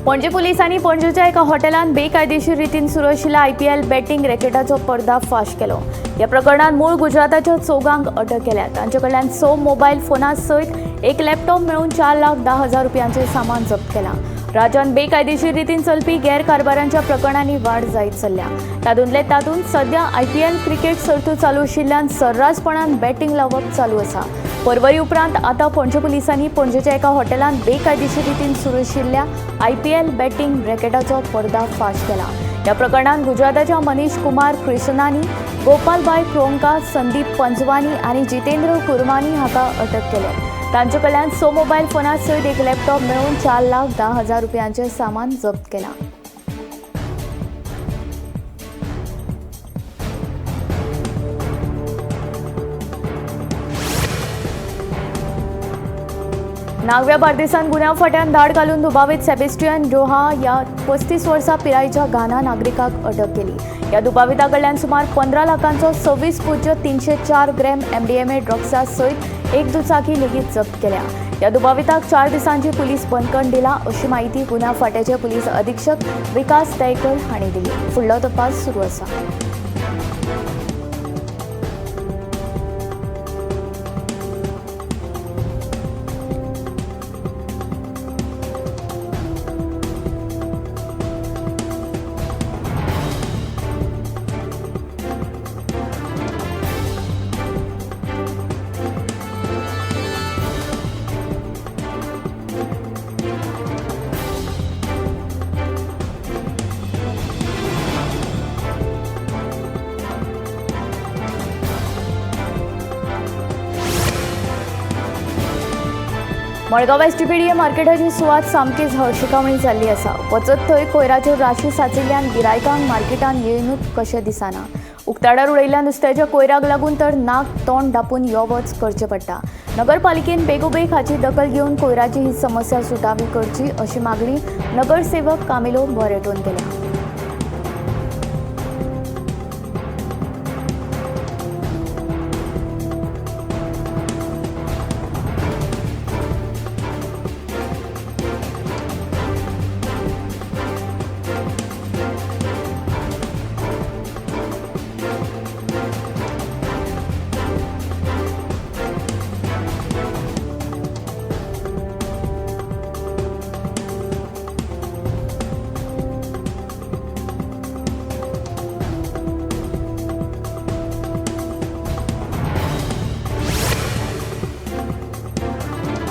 पणजी पुलिसांनी पणजेच्या एका हॉटेलात बेकायदेशीर रितीन सुरू आशिल्ल्या IPL बॅटिंग रॅकेटाचो पर्दाफाश केलो। ह्या प्रकरणात मूळ गुजराताच्या चौगांक अटक केल्या। तांचे कडल्यान 6 मोबाईल फोनां सयत एक लॅपटॉप मेळून 4,10,000 रुपयांचे सामान जप्त केला। राज्यात बेकायदेशीर रितीन चलपी गैरकारभारांच्या प्रकरणांनी वाढ जायत चल्ल्या। तातूंत सध्या IPL क्रिकेट सर्त चालू आशिल्ल्यान सर्रासपणान बॅटिंग लावप चालू आसा। परवरी उपरांत आता पणजे पुलिसांनी पणजेच्या एका हॉटेलात बेकायदेशीर रितीन सुरू आशिल्ल्या IPL बॅटिंग रॅकेटाचो पर्दाफाश केला। ह्या प्रकरणात गुजराताच्या मनीष कुमार कृष्णानी, गोपालभाई क्रोंका, संदीप पंजवानी आणि जितेंद्र कुरमानी हाका अटक केले। तांचे कडल्यान 6 मोबाईल फोनां सयत एक लॅपटॉप मेळून 4,10,000 रुपयांचे सामान जप्त केला। नागव्या बार्देसान गुन्यांव फाट्यान धाड घालून दुबावित सेबेस्टियन रोहा या 35 वर्सां पिरायेच्या घाना नागरिकाक अटक केली। या दुबाविता कडल्यान सुमार 15 लाखांचो 26.304 ग्रॅम MDMA ड्रग्सा सयत एक दुचाकी लेगीत जप्त केल्या। या दुबाविताक 4 दिसांची पुलीस बंदखण दिला, अशी माहिती गुन्यांव फाट्याचे पुलीस अधीक्षक विकास दयकर हांणी दिली। फुडलो तपास सुरू आसा। मडगांव STPDA मार्केटाची सुवात सामकीच हळशिकावणी जाल्ली आसा। वचत थंय कोयराच्यो राशी साचिल्ल्यान गिरायकांक मार्केटान येयनूच कशें दिसना। उक्ताडार उडयल्ल्या नुस्त्याच्या कोयराक लागून तर नाक तोंड धापून यो वच करचें पडटा। नगरपालिकेन बेगोबेग हाची दखल घेवन कोयराची ही समस्या सुटावी करची, अशी मागणी नगरसेवक कामिलो बोरेटोन केल्या।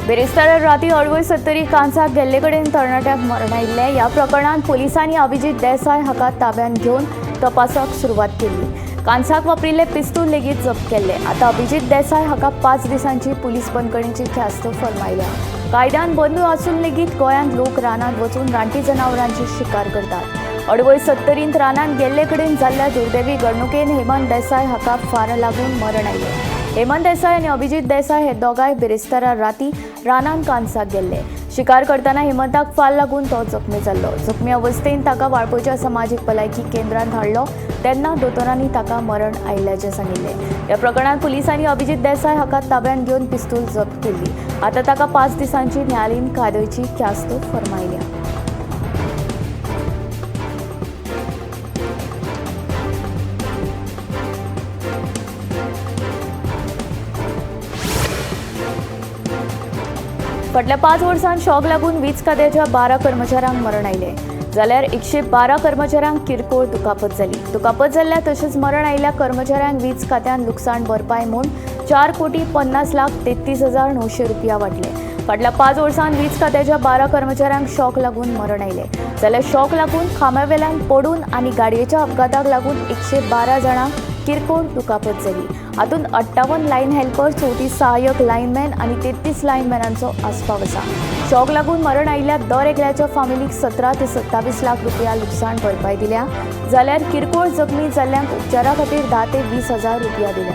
बेरेस्तारा राती अडवय 70 कांसाक गेल्ले कडेन तरणाट्याक मरण आयिल्ले। ह्या प्रकरणात पोलिसांनी अभिजीत देसाय हाका ताब्यात घेवन तपासाक सुरवात केली। कांसाक वापरिल्ले पिस्तूल लेगीत जप्त केले। आता अभिजीत देसाय हाका 5 दिसांची पुलीस बंदखणीची ख्यास्त फर्मायल्या। कायद्यान बंद आसून लेगीत गोंयांत लोक रानांत वचून रानटी जनावरांची शिकार करतात। अडवय 70 रानांत गेल्ले कडेन जाल्ल्या दुर्दैवी घडणुकेन हेमंत देसाय हाका फार लागून मरण आयले। हेमंत देसाय आनी अभिजीत देसाय हे दोगांय बेरेस्तारा राती रानांत कांसाक गेल्ले। शिकार करतना हेमंताक फाल लागून तो जखमी जाल्लो। जखमी अवस्थेन ताका वाळपयच्या समाजीक भलायकी केंद्रांत हाडलो, तेन्ना दोतोरांनी ताका मरण आयिल्ल्याचें सांगिल्लें। ह्या प्रकरणात पुलिसांनी अभिजीत देसाय हाका ताब्यात घेवन पिस्तूल जप्त केली। आता ताका 5 दिसांची न्यायालयीन कायद्याची ख्यास्त फर्मायल्या। फाटल्या 5 वर्सांत शॉक लागून वीज खात्याच्या 12 कर्मचाऱ्यांक मरण आयले, जाल्यार 112 कर्मचाऱ्यांक किरकोळ दुखापत जाली। दुखापत जाल्ल्या तशेंच मरण आयिल्ल्या कर्मचाऱ्यांक वीज खात्यान लुकसाण भरपाय म्हूण 4,50,33,900 रुपया वाटले। फाटल्या 5 वर्सांत वीज खात्याच्या 12 कर्मचाऱ्यांक शॉक लागून मरण आयले, जाल्यार शॉक लागून खांब्यावेल्यान पडून आनी गाडयेच्या अपघाताक लागून 112 जाणांक किरकोळ दुखापत जाली। हातूंत 58 लायन हेल्पर, 34 सहाय्यक लायनमॅन आनी 33 लायनमॅनांचो आस्पाव आसा। शॉक लागून मरण आयिल्ल्या दर एकल्याच्या फामिलीक 17 ते 27 लाख रुपया लुकसाण भरपाय दिल्या, जाल्यार किरकोळ जखमी जाल्ल्यांक उपचारा खातीर 10 ते 20,000 रुपया दिल्या।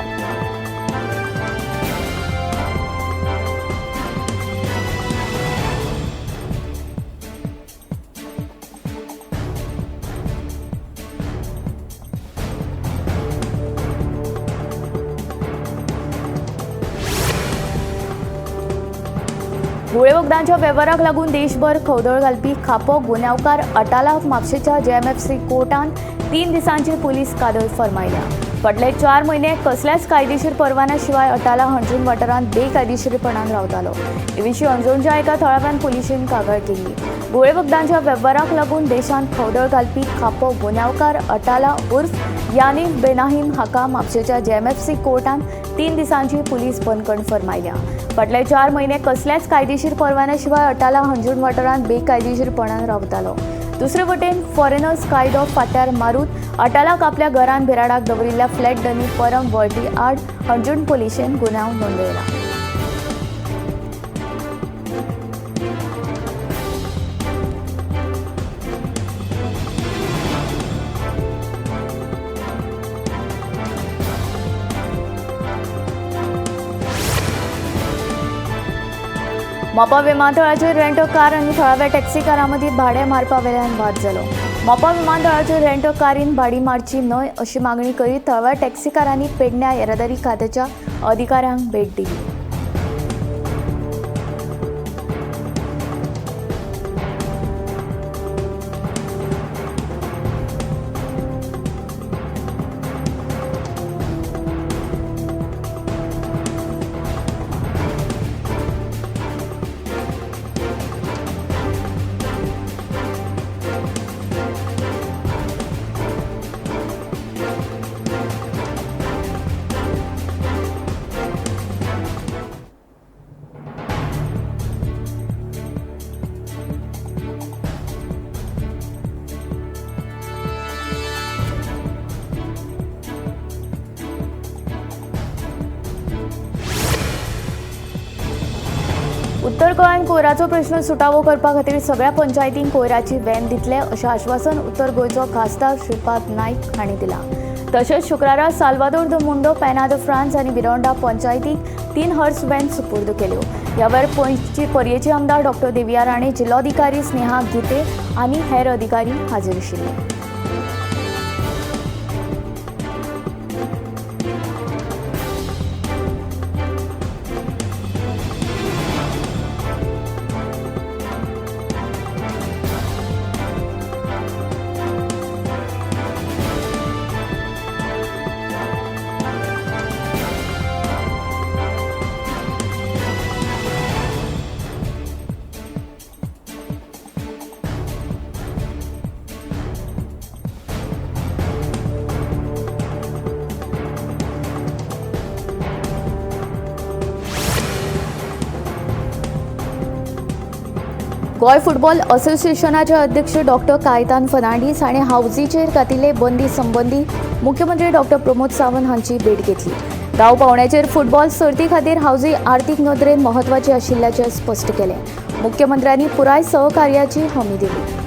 गुळे वखदांच्या वेव्हाराक लागून देशभर खवदळ घालपी खापो गुन्यांवकार अटालाक म्हापशेच्या JMFC कोर्टान 3 दिसांची पुलीस कादळ फर्मायल्या. फाटले 4 म्हयने कसल्याच कायदेशीर परवान्या शिवाय अटाला हणजूण वाठारांत बेकायदेशीरपणान रावतालो. हे विशीं अंजुणच्या एका थळाव्यान पुलिशेन कागाळ केल्ली. गुळे वखदांच्या वेव्हाराक लागून देशांत खवदळ घालपी खापो गुन्यांवकार अटाला उर्फ यानीक बेनाहीम हाका म्हापशेच्या JMFC कोर्टान 3 दिसांची पुलीस बंदखण फर्मायल्या. फाटले 4 म्हयने कसल्याच कायदेशीर परवान्या शिवाय अटाला हणजूण वाठारांत बेकायदेशीरपणान रावतालो. दुसरे वटेन फॉरेनर्स कायदो फाट्यार मारून अटालाक आपल्या घरांत भिराडाक दवरिल्ल्या फ्लॅट दनी परम वळटी आड हणजूण पुलिशेन गुन्यांव नोंदयला. मोपा विमानतळाचेर रेंट अ कार आनी थळाव्या टॅक्सी कारां मदीं भाडें मारपा वेल्यान वाद जालो. मोपा विमानतळाचेर रेंट अ कारीन भाडी मारची न्हय अशी मागणी करीत थळाव्या टॅक्सी कारांनी पेडण्यां येरादारी खात्याच्या अधिकाऱ्यांक भेट दिली. उत्तर गोंयांत कोयराचो प्रश्न सुटावो करपा खातीर सगळ्या पंचायतींक कोयराची व्हॅन दितले अशें आश्वासन उत्तर गोंयचो खासदार श्रीपाद नायक हांणी दिलां. तशेंच शुक्रारा साल्वादोर द मुंडो, पेना द फ्रांस आनी बिरोंडा पंचायतींक 3 हॉर्स व्हॅन सुपूर्द केल्यो. ह्या वेळार पर्येचे आमदार डॉ. दिव्या राणे, जिल्लोधिकारी स्नेहा गिते आनी हेर अधिकारी हाजीर आशिल्ले. गोय फुटबॉल असोसिएशनाचे अध्यक्ष डॉ. कायतान फर्नांडीस हाणें हावजीचेर घातिल्ले बंदी संबंदी मुख्यमंत्री डॉ. प्रमोद सावंत हांची भेट घेतली. गांव पावंड्याचेर फुटबॉल सर्ती खातीर हावजी आर्थीक नदरेन म्हत्वाची आशिल्ल्याचें स्पश्ट केलें. मुख्यमंत्र्यांनी पुराय सहकार्याची हमी दिली.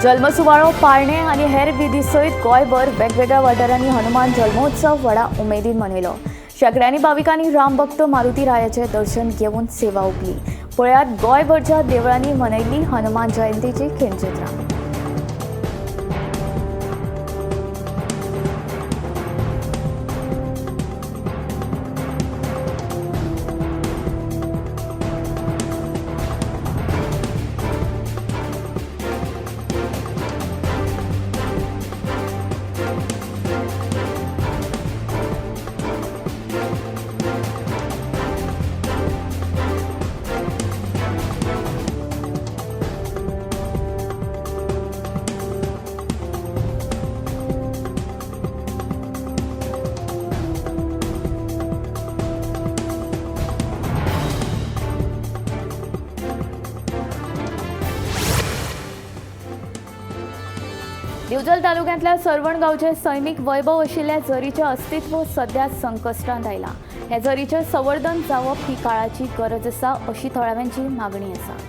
जल्मसुवाळो पाळणे आनी हेर विधी सयत गोंयभर वेगवेगळ्या वाठारांनी हनुमान जल्मोत्सव व्हडा उमेदीन मनयलो. शेकड्यांनी भाविकांनी रामभक्त मारुती रायाचें दर्शन घेवन सेवा ओंपली. पळयात गोंयभरच्या देवळांनी मनयल्ली हनुमान जयंतीची खिणचित्रां. दिवचल तालुक्यांतल्या सरवण गांवचे सैमीक वैभव आशिल्ले झरीचें अस्तित्व सध्या संकश्टांत आयलां। हे झरीचें संवर्धन जावप ही काळाची गरज आसा अशी थळाव्यांची मागणी आसा।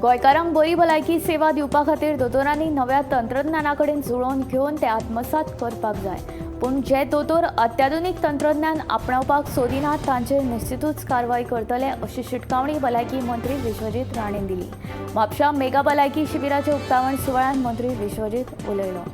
गोंयकारांक बरी भलायकी सेवा दिवपा खातीर दोतोरांनी नव्या तंत्रज्ञानाकडेन जुळोवन घेवन ते आत्मसात करपाक जाय। पूण जे दोतोर अत्याधुनीक तंत्रज्ञान आपणावपाक सोदिनात तांचेर निश्चितूच कारवाय करतले अशी शिटकावणी भलायकी मंत्री विश्वजीत राणेन दिली। म्हापशा मेगा भलायकी शिबिराचे उक्तावण सुवाळ्यात मंत्री विश्वजीत उलयलो।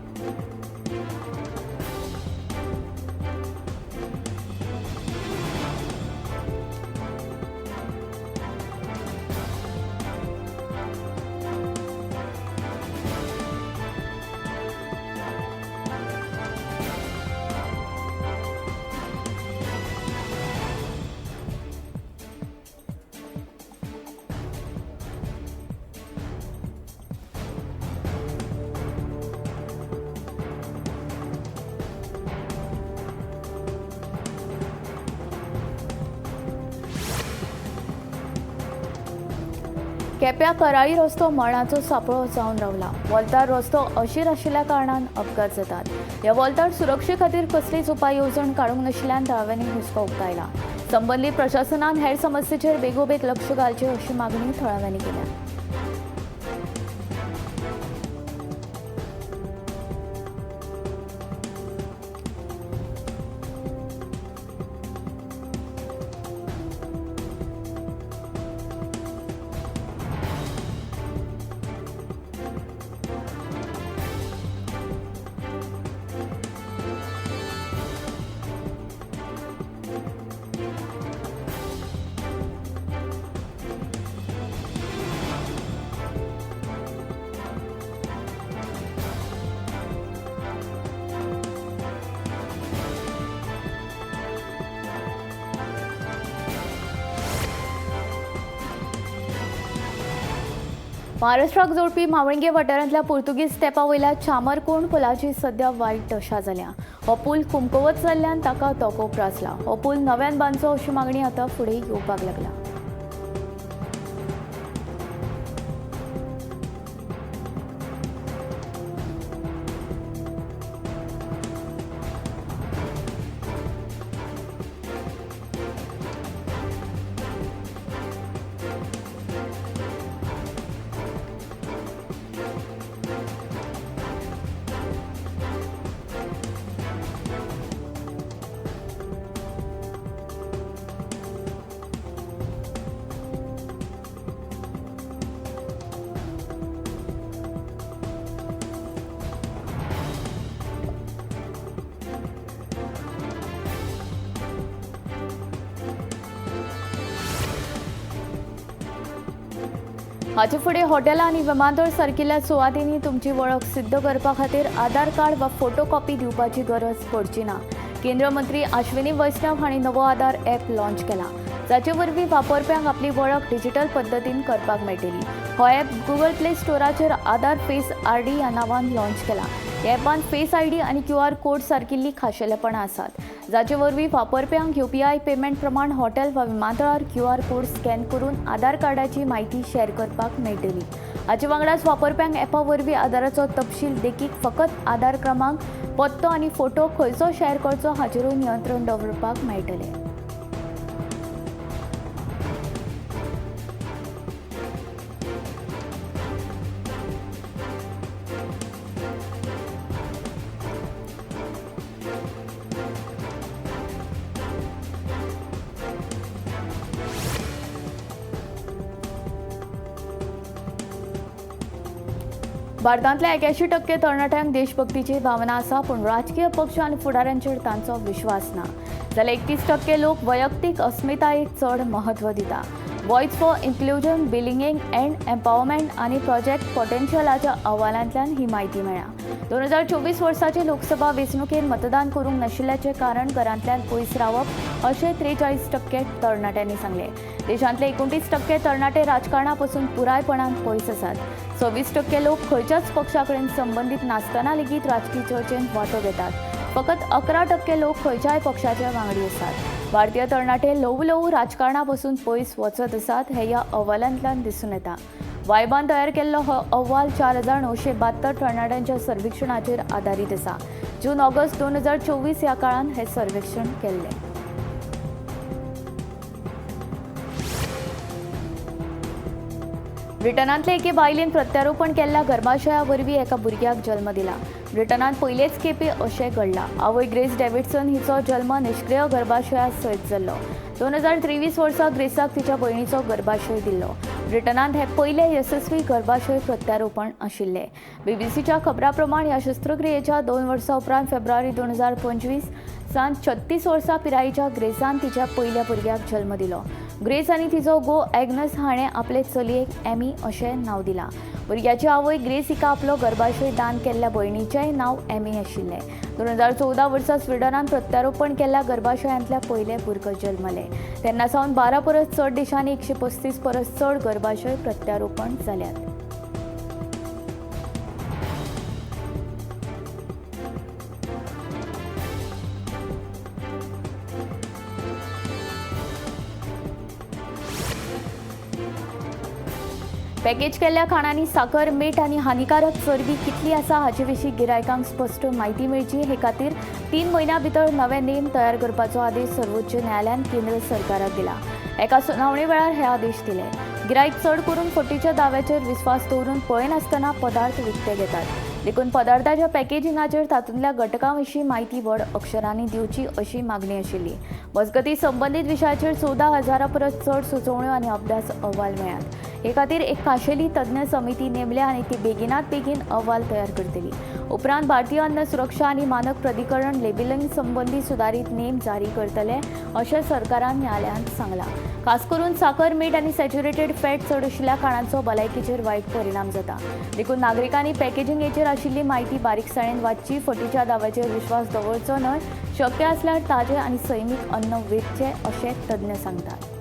केप्यां कराळी रस्तो मळणाचो सापळो जावन रावला। वॉल्तार रस्तो अशीर आशिल्ल्या कारणान अपघात जातात। ह्या वॉल्तार सुरक्षे खातीर कसलीच उपाय येवजण काडूंक नाशिल्ल्यान थळाव्यांनी हुस्को उक्तायला। संबंदीत प्रशासनान हेर समस्येचेर बेगोबेग लक्ष घालचें अशी मागणी थळाव्यांनी केल्या। महाराष्ट्राक जोडपी मावळिंगे वाठारांतल्या पुर्तुगीज तेंपा वयल्या चामरकोंड पुलाची सध्या वायट दशा जाल्या। हो पूल कुमकवत जाल्ल्यान ताका तोकोप आसला। हो पूल नव्यान बांदचो अशी मागणी आतां फुडें येवपाक लागला। हाचे फुडें हॉटेलां आनी विमानतळ सारकिल्ल्या सुवातींनी तुमची वळख सिद्ध करपा खातीर आधार कार्ड वा फोटो कॉपी दिवपाची गरज पडची ना। केंद्र मंत्री अश्विनी वैष्णव हांणी नवो आधार ॲप लॉन्च केला, जाचे वरवीं वापरप्यांक आपली वळख डिजिटल पद्दतीन करपाक मेळटली। हो ॲप गुगल प्ले स्टोराचेर आधार फेस आयडी ह्या नांवान लॉन्च केला। ह्या ॲपान फेस आयडी आनी QR कोड सारकिल्लीं खाशेलेपणां आसात, जाचे वरवीं वापरप्यांक UPI पेमेंट प्रमाण हॉटेल वा विमानतळार QR कोड स्कॅन करून आधार कार्डाची म्हायती शेअर करपाक मेळटली। हाचे वांगडाच वापरप्यांक ॲपा वरवीं आधाराचो तपशील देखीक फकत आधार क्रमांक, पत्तो आनी फोटो खंयचो शेअर करचो हाचेरूय नियंत्रण दवरपाक मेळटलें। भारतांतल्या 81% तरणाट्यांक देशभक्तीची भावना आसा, पूण राजकीय पक्ष आनी फुडाऱ्यांचेर तांचो विश्वास ना. जाल्यार 31% लोक वैयक्तीक अस्मितायेक चड महत्व दिता. Voice for inclusion, belonging and empowerment आनी प्रोजेक्ट पोटेन्शियलाच्या अहवालांतल्यान ही म्हायती मेळ्ळा. 2024 वर्साचे लोकसभा वेंचणुकेत मतदान करूंक नाशिल्ल्याचें कारण घरांतल्यान पयस रावप अशें 43% तरणाट्यांनी सांगलें. देशांतले 29% तरणाटे राजकारणा पासून पुरायपणान पयस आसात. 26% लोक खंयच्याच पक्षा कडेन संबंदीत नासतना लेगीत राजकीय चर्चेंत वांटो घेतात. फकत 11% लोक खंयच्याय पक्षाचे वांगडी आसात. भारतीय तरणाटे ल्हव ल्हव राजकारणा पासून पयस वचत आसात हें ह्या अहवालांतल्यान दिसून येता. वायबान तयार केल्लो हो अहवाल 4972 तरणाट्यांच्या सर्वेक्षणाचेर आदारीत आसा. जून-ऑगस्ट 2024 ह्या काळान हें सर्वेक्षण केल्लें. ब्रिटनांतले एके बायलेन प्रत्यारोपण केल्ल्या गर्भाशया वरवीं एका भुरग्याक जल्म दिला. ब्रिटनांत पयलेच खेपे अशें घडलां. आवय ग्रेस डेव्हिडसन हिचो जल्म निश्क्रिय गर्भाशया सयत जाल्लो. 2023 वर्सा ग्रेसाक तिच्या भयणीचो गर्भाशय दिल्लो. ब्रिटनांत हे पयले यशस्वी गर्भाशय प्रत्यारोपण आशिल्ले. बीबीसीच्या खबरां प्रमाण ह्या शस्त्रक्रियेच्या 2 वर्सां उपरांत फेब्रुवारी 2025 सावन 36 वर्सां पिरायेच्या ग्रेसान तिच्या पयल्या भुरग्याक जल्म दिलो. ग्रेस आनी तिचो घोव ॲग्नस हाणें आपले चलयेक एमी अशें नांव दिलां. भुरग्याची आवय ग्रेस हिका आपलो गर्भाशय दान केल्ल्या भयणीचेंय नांव एमी आशिल्लें. 2014 वर्सा स्विडनान प्रत्यारोपण केल्ल्या गर्भाशयांतल्या पयले भुरगें जल्मलें. तेन्ना सावन 12 परस चड देशांनी 135 परस चड गर्भाशय प्रत्यारोपण जाल्यात. पॅकेज केल्ल्या खाणांनी साखर, मीठ आनी हानिकारक चरबी कितली आसा हाचे विशीं गिरायकांक स्पश्ट म्हायती मेळची हे खातीर 3 म्हयन्यां भितर नवे नेम तयार करपाचो आदेश सर्वोच्च न्यायालयान केंद्र सरकाराक दिला. एका सुनावणे वेळार हे आदेश दिले. गिरायक चड करून फटीच्या दाव्याचेर विस्वास दवरून पळयनासतना पदार्थ विकते घेतात. देखून पदार्थाच्या पॅकेजिंगाचेर तातूंतल्या घटकां विशीं म्हायती व्हड अक्षरांनी दिवची अशी मागणी आशिल्ली. मजगतीं संबंदीत विशयाचेर 14,000 परस चड सुचोवण्यो आनी अभ्यास अहवाल मेळ्ळ्यात. हे खातीर एक खाशेली तज्ञ समिती नेमल्या आनी ती बेगिनात बेगीन अहवाल तयार करतली. उपरांत भारतीय अन्न सुरक्षा आनी मानक प्राधिकरण लेबलिंग संबंधी सुदारीत नेम जारी करतले अशें सरकारान न्यायालयांत सांगलां. खास करून साखर, मीठ आनी सॅच्युरेटेड फॅट चड आशिल्ल्या खाणांचो भलायकेचेर वायट परिणाम जाता. देखून नागरिकांनी पॅकेजिंगेचेर आशिल्ली म्हायती बारीकसाणेन वाचची, फटीच्या दाव्याचेर विश्वास दवरचो न्हय, शक्य आसल्यार ताजें आनी सैमीक अन्न विकचें अशें तज्ञ सांगतात.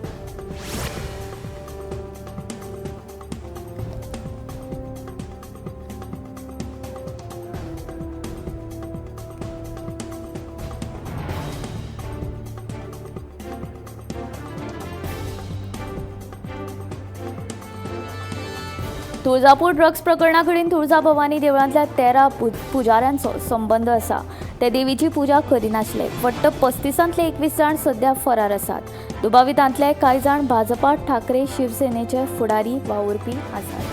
तुळजापूर ड्रग्स प्रकरणा कडेन तुळजाभवानी देवळांतल्या 13 पुजाऱ्यांचो संबंद आसा. ते देवीची पुजा करिनासले. फक्त 35तले 21 जाण सध्या फरार आसात. दुबावितांतले कांय जाण भाजपा, ठाकरे, शिवसेनेचे फुडारी वावुरपी आसात.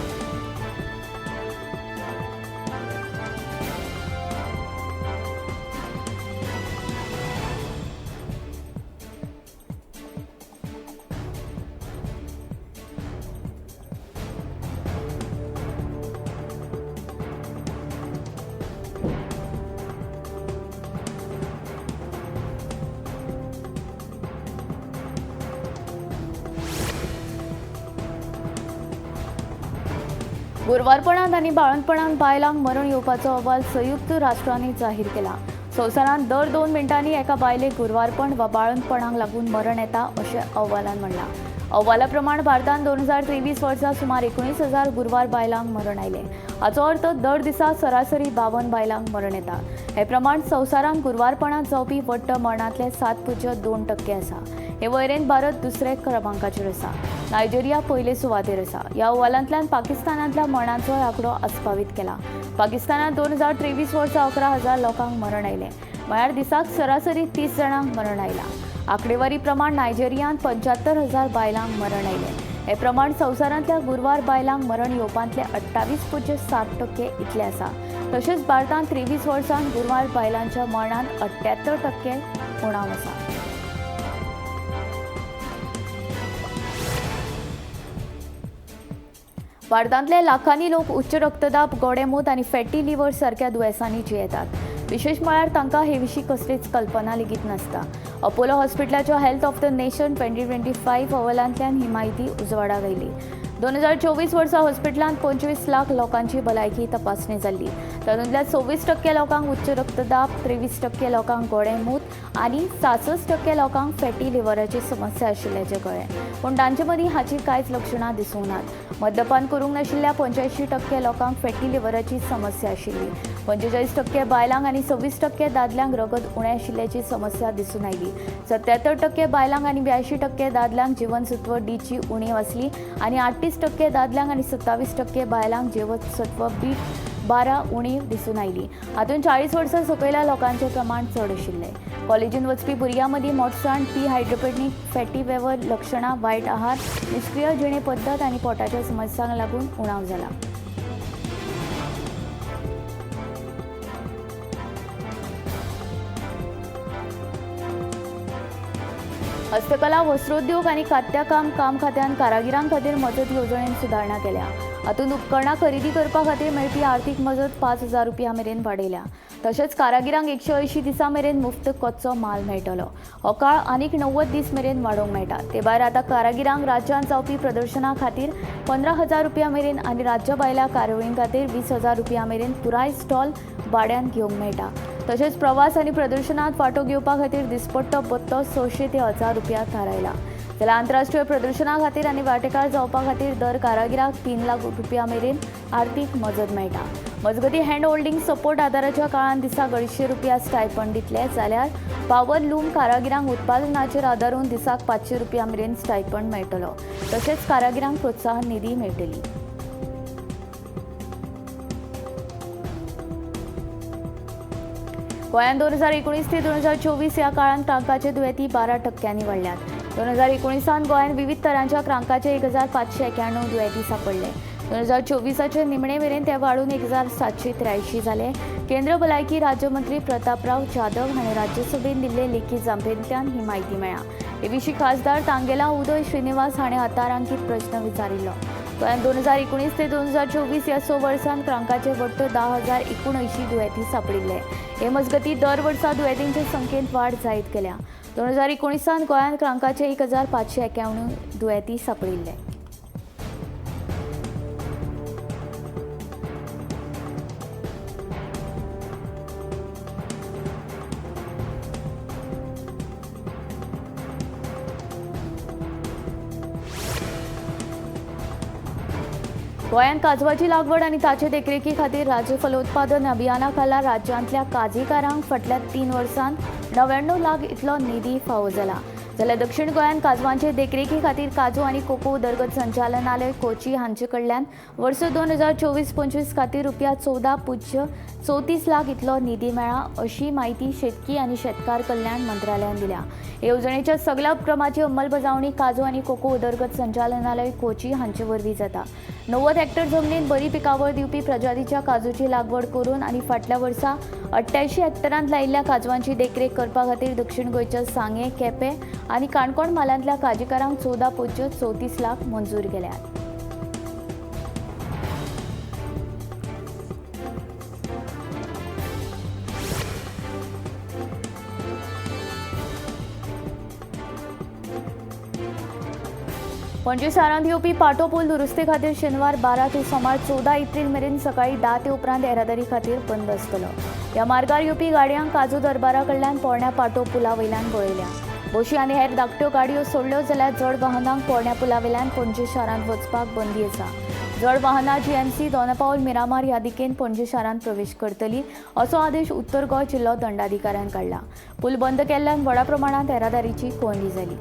गुरवारपणांत आनी बाळंतपणांत बायलांक मरण येवपाचो अहवाल संयुक्त राष्ट्रांनी जाहीर केला. संवसारांत दर 2 मिनटांनी एका बायलेक गुरवारपण वा बाळंतपणाक लागून मरण येता अशें अहवालान म्हणलां. अहवाला प्रमाण भारतांत 2023 वर्सा सुमार 19,000 गुरवार बायलांक मरण आयलें. हाचो अर्थ दर दिसा सरासरी 52 बायलांक मरण येता. हे प्रमाण संवसारांत गुरवारपणांत जावपी वट्ट मरणांतले 7.2% आसा. हे वयरेन भारत दुसरे क्रमांकाचेर आसा. नायजेरिया पयले सुवातेर आसा. ह्या अहवालांतल्यान पाकिस्तानांतल्या मरणांचोय आंकडो आस्पावीत केला. पाकिस्तानांत 2023 वर्सा 11,000 लोकांक मरण आयलें. म्हळ्यार दिसाक सरासरी 30 जाणांक मरण आयलां. आंकडेवारी प्रमाण नायजेरियांत 75,000 बायलांक मरण आयलें. हे प्रमाण संवसारांतल्या गुरवार बायलांक मरण येवपांतले 28.7% इतले आसा. तशेंच भारतांत 23 वर्सांत गुरवार बायलांच्या मरणांत 78% उणाव आसा. भारतांतले लाखांनी लोक उच्च रक्तदाब, गोडेमूत आनी फॅटी लिव्हर सारक्या दुयेंसांनी जियेतात. विशेष म्हळ्यार तांकां हे विशीं कसलीच कल्पना लेगीत नासता. अपोलो हॉस्पिटलाच्या हेल्थ ऑफ द नेशन 2025 अहवालांतल्यान ही म्हायती उजवाडाक आयली. 2024 वर्सा हॉस्पिटलांत 25 लाख लोकांची भलायकी तपासणी जाल्ली. तातूंतल्या 26% लोकांक उच्च रक्तदाब, 23% लोकांक गोडेमूत आनी 66% लोकांक फॅटी लिव्हराची समस्या आशिल्ल्याचें कळ्ळें. पूण तांचे मदीं हाची कांयच लक्षणां दिसूंक नात. मद्यपान करूंक नाशिल्ल्या 85% लोकांक फॅटी लिव्हराची समस्या आशिल्ली. 45% बायलांक आनी 26% दादल्यांक रगत उणें आशिल्ल्याची समस्या दिसून आयली. 77% बायलांक आनी 82% दादल्यांक जीवनसत्व डी ची उणीव आसली आनी 38% दादल्यांक आनी 27% बायलांक जीवनसत्व B12 उणीव दिसून आयली. हातूंत 40 वर्सां सकयल्या लोकांचें प्रमाण चड आशिल्लें. कॉलेजींत वचपी भुरग्यां मदीं मोठसाण हायड्रोपेनिक फॅटी लिव्हर लक्षणां, वायट आहार, निश्क्रीय जिणे पद्दत आनी पोटाच्या समस्यांक लागून उणाव जाला. हस्तकला, वस्त्रोद्योग आनी काम खात्यान कारागिरां खातीर मजत येवजणेंत सुदारणा केल्या. हातूंत उपकरणां खरेदी करपा खातीर मेळपी आर्थीक मजत 5,000 रुपया मेरेन वाडयल्या. तशेंच कारागिरांक 180 दिसां मेरेन मुफ्त कच्चो माल मेळटलो. हो काळ आनीक 90 दीस मेरेन वाडोवंक मेळटा. ते भायर आतां कारागिरांक राज्यांत जावपी प्रदर्शनां खातीर 15,000 रुपया मेरेन आनी राज्य भायल्या कार्यावळीं खातीर 20,000 रुपया मेरेन पुराय स्टॉल भाड्यान घेवंक मेळटा. तशेंच प्रवास आनी प्रदर्शनांत वांटो घेवपा खातीर दिसपट्टो भत्तो 600 ते 1,000 रुपया थारायला. जाल्यार आंतरराष्ट्रीय प्रदर्शनां खातीर आनी वांटेकार जावपा खातीर दर कारागिराक 3 लाख रुपया मेरेन आर्थीक मजत मेळटा. मजगती हँड होल्डिंग सपोर्ट आदाराच्या काळान दिसाक 250 रुपया स्टायपंड दितले. जाल्यार पावर लूम कारागिरांक उत्पादनाचेर आदारून दिसाक 500 रुपया मेरेन स्टायपंड मेळटलो. तशेंच कारागिरांक प्रोत्साहन निधी मेळटली. गोंयांत 2019 ते 2024 ह्या काळात क्रांकाचे दुयेंती 12% वाडल्यात. 2019 गोंयांत विविध तरांच्या क्रांकाचे 1,591 दुयेंती सांपडले. 2024चे निमणे मेरेन ते वाडून 1,783 जाले. केंद्र भलायकी राज्यमंत्री प्रतापराव जाधव हांणी राज्यसभेत दिल्ले लेखी जापेंतल्यान ही म्हायती मेळ्ळा. हे विशीं खासदार तांगेला उदय श्रीनिवास हाणें आतारांकीत प्रस्न विचारिल्लो. गोंयांत 2019 ते 2024 ह्या 6 वर्सांत क्रांकाचे वट्ट 10,079 दुयेंती सांपडिल्ले. हे मजगतीं दर वर्सा दुयेंतींचे संख्येंत वाड जायत गेल्या. 2019 गोंयांत क्रांकाचे 1,591 दुयेंती सांपडिल्ले. गोंयांत काजवाची लागवड आनी ताचे देखरेखी खातीर राज्य फलोत्पादन अभियाना खाला राज्यांतल्या काजीकारांक फाटल्या 3 वर्सांत 99 लाख इतलो निधी फावो जाला. जाल्यार दक्षिण गोंयांत काजवांचे देखरेखी खातीर काजू आनी कोको उदरगत संचालनालय कोची हांचे कडल्यान वर्स 2024-25 खातीर रुपया 14.34 लाख इतलो निधी मेळ्ळा, अशी माहिती शेतकी आनी शेतकार कल्याण मंत्रालयान दिल्या. येवजणेच्या सगळ्या उपक्रमाची अंमलबजावणी काजू आनी कोको उदरगत संचालनालय कोची हांचे वरवीं जाता. 90 हेक्टर जमनीत बरी पिकावळ दिवपी प्रजातीच्या काजूची लागवड करून आनी फाटल्या वर्सा 88 हेक्टरांत लायिल्ल्या काजवांची देखरेख करपा खातीर दक्षिण गोंयच्या सांगे, केपें आनी काणकोण मालांतल्या काजीकारांक 14.34 लाख मंजूर केल्यात. पणजी शारांत येवपी पाटो पूल दुरुस्ते खातीर शेनवार 12 ते सोमार 14 एप्रील मेरेन सकाळी 10 ते उपरांत येरादारी खातीर बंद आसतलो. ह्या मार्गार येवपी गाडयांक काजू दरबारा कडल्यान पोरण्या पाटो पुला वयल्यान पळयल्या. बशी आनी हेर धाकट्यो गाडयो सोडल्यो जाल्यार जड वाहनांक पोरण्या पुला वयल्यान पणजी शारांत वचपाक बंदी आसा. जड वाहनां GMC दोनापावल मिरामार ह्या दिकेन पणजी शारांत प्रवेश करतली, असो आदेश उत्तर गोंय जिल्लो दंडाधिकाऱ्यान काडला. पूल बंद केल्ल्यान व्हडा प्रमाणांत येरादारीची कोंडी जाली.